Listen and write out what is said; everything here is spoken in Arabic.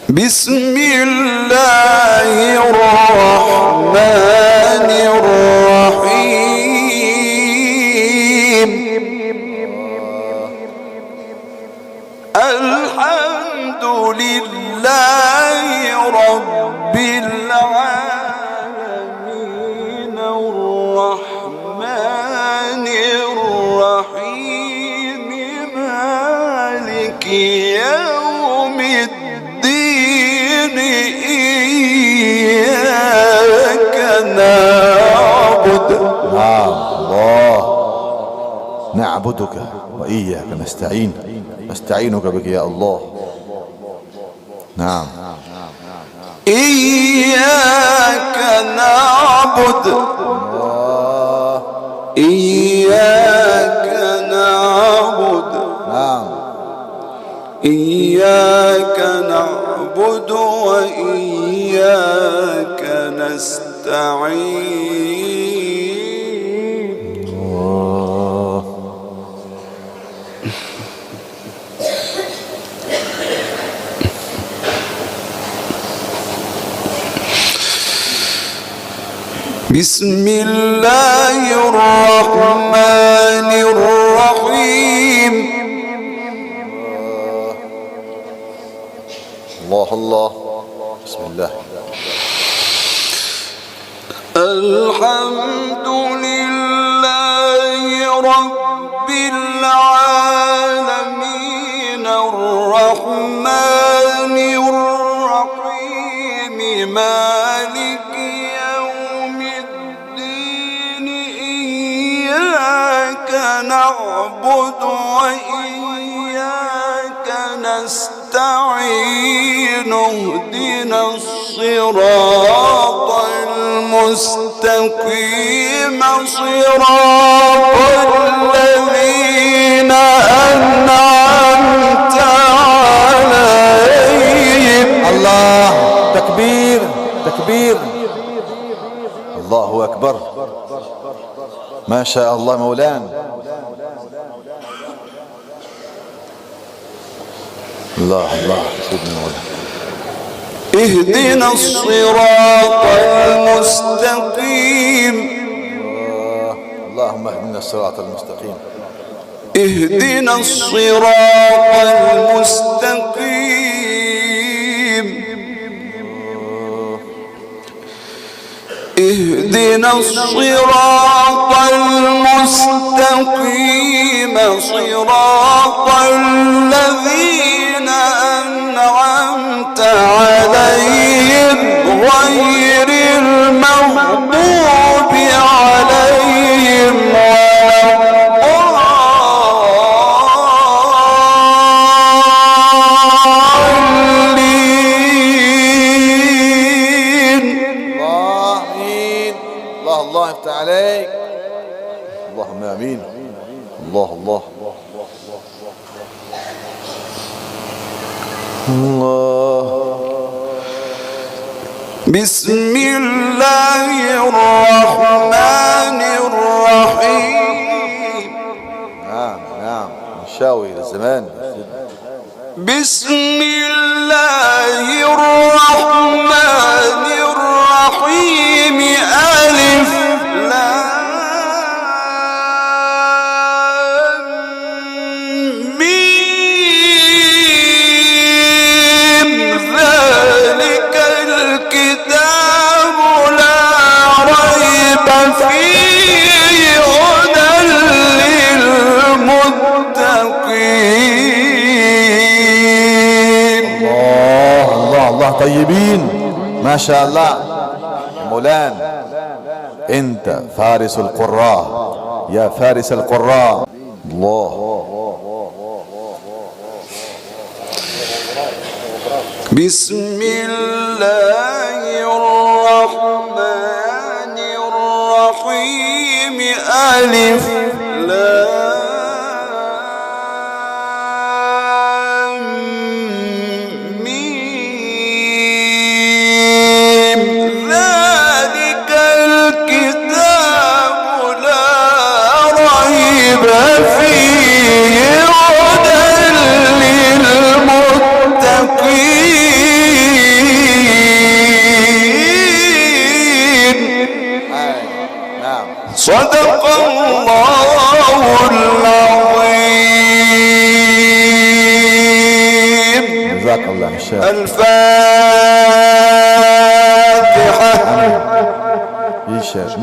بسم الله الرحمن الرحيم. الحمد لله رب العالمين الرحمن الرحيم مالك يوم الدين إياك نعبد الله نعبدك وإياك نستعينك بك يا الله. نعم. إياك نعبد إياك نعبد. نعم. إياك نعبد وإياك نستعين. بسم الله الرحمن الرحيم. الله الله. بسم الله. الحمد لله رب العالمين الرحمن الرحيم مالك يوم الدين إياك نعبد وإياك نستعين. اهدنا الصراط المستقيم صراط الذين أنعمت عليهم. الله. تكبير تكبير. الله أكبر. ما شاء الله مولانا. الله الله. سيدنا مولانا. اهدنا الصراط المستقيم. اللهم اهدنا الصراط المستقيم. اهدنا الصراط المستقيم. اهدنا الصراط المستقيم صراط الذين أنعمت عليهم غير المغضوب عليهم ولا الضالين. آمين. الله الله يفتح عليك. اللهم آمين. الله الله الله. بسم الله الرحمن الرحيم. نعم نعم. نشاوي الزمان. بسم الله الرحمن الرحيم ألف لام ميم ذلك الكتاب لا ريب فيه هدى للمتقين. الله الله الله. طيبين ما شاء الله. مولانا انت فارس القراء يا فارس القراء. الله. بسم الله الرحمن الرحيم ألف لام ميم ذلك الكتاب لا ريب فيه هدى للمتقين. صدق الله العظيم. جزاك الله الشيخ. الفاتحة. يا شيخ